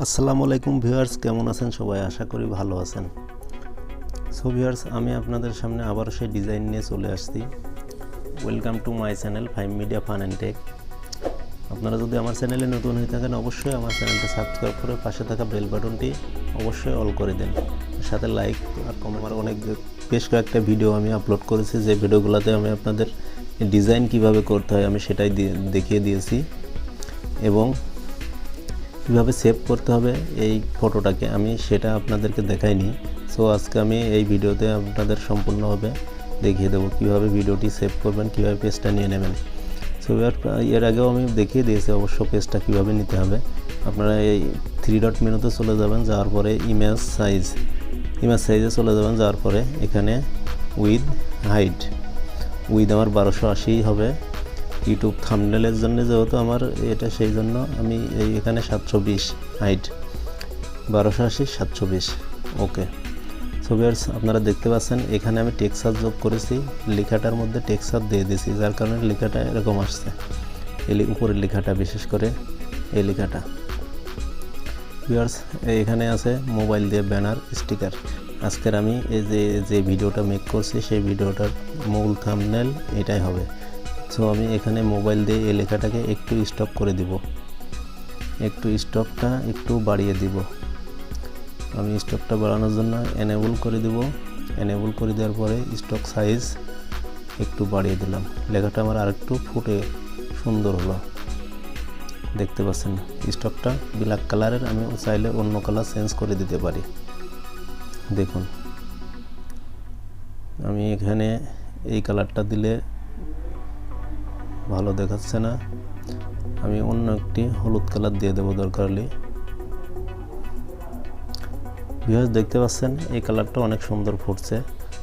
আসসালামু আলাইকুম ভিউয়ার্স, কেমন আছেন সবাই? আশা করি ভালো আছেন। সো ভিউয়ার্স, আমি আপনাদের সামনে আবারও সেই ডিজাইন নিয়ে চলে আসছি। Welcome to my channel 5 media fun and tech. আপনারা যদি আমার চ্যানেলে নতুন হয়ে থাকেন অবশ্যই আমার চ্যানেলটা সাবস্ক্রাইব করে পাশে থাকা বেল বাটনটি অবশ্যই অল করে দেন, সাথে লাইক আর কমেন্ট। আমার বেশ কয়েকটা ভিডিও আমি আপলোড করেছি, যে ভিডিওগুলোতে আমি আপনাদের ডিজাইন কিভাবে করতে হয় আমি সেটাই দেখিয়ে দিয়েছি, এবং কীভাবে সেভ করতে হবে এই ফটোটাকে আমি সেটা আপনাদেরকে দেখাইনি। সো আজকে আমি এই ভিডিওতে আপনাদের সম্পূর্ণভাবে দেখিয়ে দেবো কীভাবে ভিডিওটি সেভ করবেন, কীভাবে পেজটা নিয়ে নেবেন। সো এর আগেও আমি দেখিয়ে দিয়েছি অবশ্য পেজটা কীভাবে নিতে হবে। আপনারা এই 3 ডট মেনুতে চলে যাবেন, যাওয়ার পরে ইমেজ সাইজে চলে যাবেন, যাওয়ার পরে এখানে হাইট আমার 1280 হবে। ইউটিউব থাম্বনেলের জন্য যেহেতু আমার এটা, সেই জন্য আমি এখানে 720 হাইট, 1280 720। ওকে। সো ভিউয়ার্স, আপনারা দেখতে পাচ্ছেন এখানে আমি টেক্সচার যোগ করেছি, লেখাটার মধ্যে টেক্সচার দিয়ে দিয়েছি, যার কারণে লেখাটা এরকম আসছে। এই উপরের লেখাটা, বিশেষ করে এই লেখাটা। ভিউয়ার্স, এখানে আছে মোবাইল দিয়ে ব্যানার স্টিকার। আজকের আমি যে ভিডিওটা মেক করছি সেই ভিডিওটার মূল থাম্বনেল এটাই হবে। সো আমি এখানে মোবাইল দিয়ে এই লেখাটাকে একটু স্টপ করে দিব, স্টপটা একটু বাড়িয়ে দিব। আমি স্টপটা বাড়ানোর জন্য এনেবল করে দিব। এনেবল করে দেওয়ার পরে স্টক সাইজ একটু বাড়িয়ে দিলাম। লেখাটা আমার আরেকটু ফুটে সুন্দর হলো, দেখতে পাচ্ছেন। স্টকটা ব্ল্যাক কালারের, আমি চাইলে অন্য কালার চেঞ্জ করে দিতে পারি। দেখুন, আমি এখানে এই কালারটা দিলে ভালো দেখাচ্ছে না, আমি অন্য একটি হলুদ কালার দিয়ে দেবো দরকার হলে। ভিউয়ার্স, দেখতে পাচ্ছেন এই কালারটা অনেক সুন্দর ফুটছে।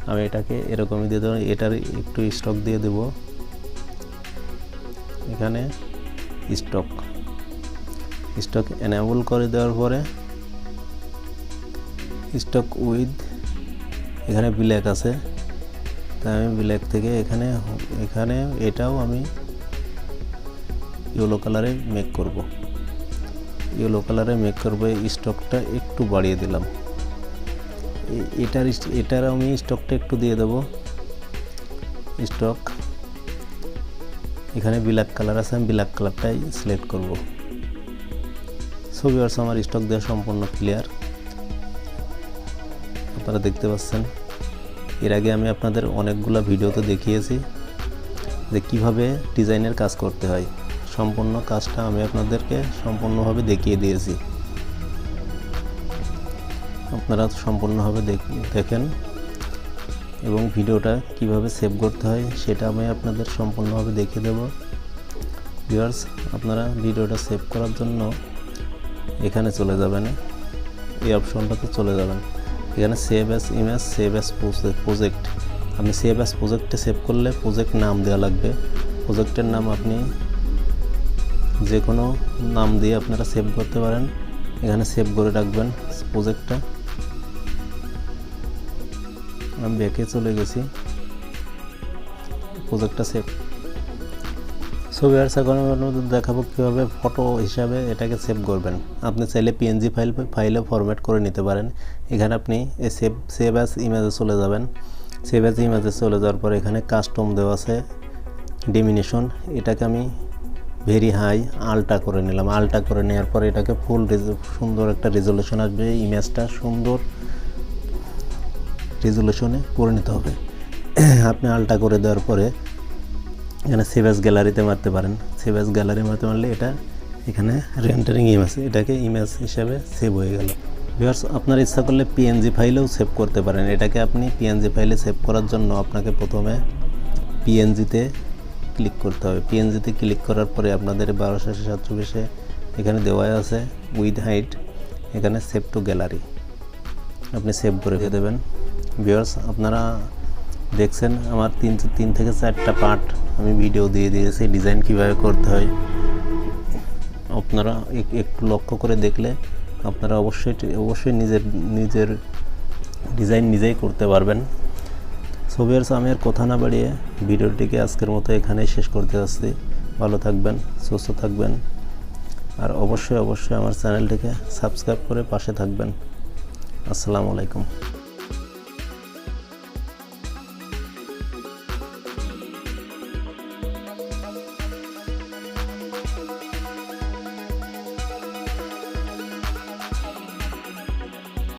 আমি এটাকে এরকমই দিয়ে দেবো, এটার একটু স্টক দিয়ে দেব। এখানে স্টক এনেবল করে দেওয়ার পরে স্টক এখানে ব্ল্যাক আছে, তাই আমি ব্ল্যাক থেকে এখানে এটাও আমি ইয়েলো কালারে মেক করব। স্টকটা একটু বাড়িয়ে দিলাম। এটার আমি স্টকটা একটু দিয়ে দেব। স্টক এখানে ব্ল্যাক কালার আছে, আমি ব্ল্যাক কালারটাই সিলেক্ট করব। সো ভিউয়ার্স, আমার স্টক দেওয়া সম্পূর্ণ ক্লিয়ার, আপনারা দেখতে পাচ্ছেন। এর আগে আমি আপনাদের অনেকগুলো ভিডিওতে দেখিয়েছি যে কিভাবে ডিজাইনের কাজ করতে হয়। সম্পূর্ণ কাজটা আমি আপনাদেরকে সম্পূর্ণভাবে দেখিয়ে দিয়েছি, আপনারা সম্পূর্ণভাবে দেখেন, এবং ভিডিওটা কিভাবে সেভ করতে হয় সেটা আমি আপনাদের সম্পূর্ণভাবে দেখিয়ে দেব। ভিউয়ার্স, আপনারা ভিডিওটা সেভ করার জন্য এখানে চলে যাবেন, এই অপশনটাতে চলে যাবেন। এখানে save as image, save as project. আপনি সেভ অ্যাজ প্রজেক্টে সেভ করলে প্রজেক্ট নাম দেওয়া লাগবে। প্রজেক্টের নাম আপনি যে কোনো নাম দিয়ে আপনারা সেভ করতে পারেন। এখানে সেভ করে রাখবেন প্রজেক্টটা। আমি ব্যাকে চলে গেছি, প্রজেক্টটা সেভ। সো ভিউয়ার্স, এখন আপনাদের দেখাবো কীভাবে ফটো হিসাবে এটাকে সেভ করবেন। আপনি চাইলে পিএনজি ফাইলে ফরম্যাট করে নিতে পারেন। এখানে আপনি সেভ অ্যাজ ইমেজে চলে যাবেন। সেভ অ্যাজ ইমেজে চলে যাওয়ার পর এখানে কাস্টম দেওয়া আছে ডেমিনেশন, এটাকে আমি ভেরি হাই আলটা করে নিলাম। আলটা করে নেওয়ার পর এটাকে সুন্দর একটা রেজলিউশন আসবে, ইমেজটা সুন্দর রেজলিউশনে করে নিতে হবে। আপনি আলটা করে দেওয়ার পরে এখানে সেভ অ্যাজ গ্যালারিতে মারতে পারেন। সেভ অ্যাজ গ্যালারি মারলে এটা এখানে রেন্ডারিং ইমেজ, এটাকে ইমেজ হিসাবে সেভ হয়ে গেল। ভিউয়ার্স, আপনার ইচ্ছা করলে পিএনজি ফাইলেও সেভ করতে পারেন। এটাকে আপনি পিএনজি ফাইলে সেভ করার জন্য আপনাকে প্রথমে পিএনজিতে ক্লিক করতে হবে। পিএনজিতে ক্লিক করার পরে আপনাদের 1280 720 এখানে দেওয়া আছে হাইট, এখানে সেভ টু গ্যালারি আপনি সেভ করে দেবেন। ভিউয়ার্স, আপনারা দেখছেন আমার 3 থেকে 4টা পার্ট আমি ভিডিও দিয়ে দিয়েছি ডিজাইন কিভাবে করতে হয়। আপনারা একটু লক্ষ্য করে দেখলে আপনারা অবশ্যই নিজের ডিজাইন নিজেই করতে পারবেন। সো ভিউয়ার্স, আমি আর কথা না বাড়িয়ে ভিডিওটিকে আজকের মতো এখানেই শেষ করতে যাচ্ছি। ভালো থাকবেন, সুস্থ থাকবেন। আর অবশ্যই আমার চ্যানেলটিকে সাবস্ক্রাইব করে পাশে থাকবেন। আসসালামু আলাইকুম।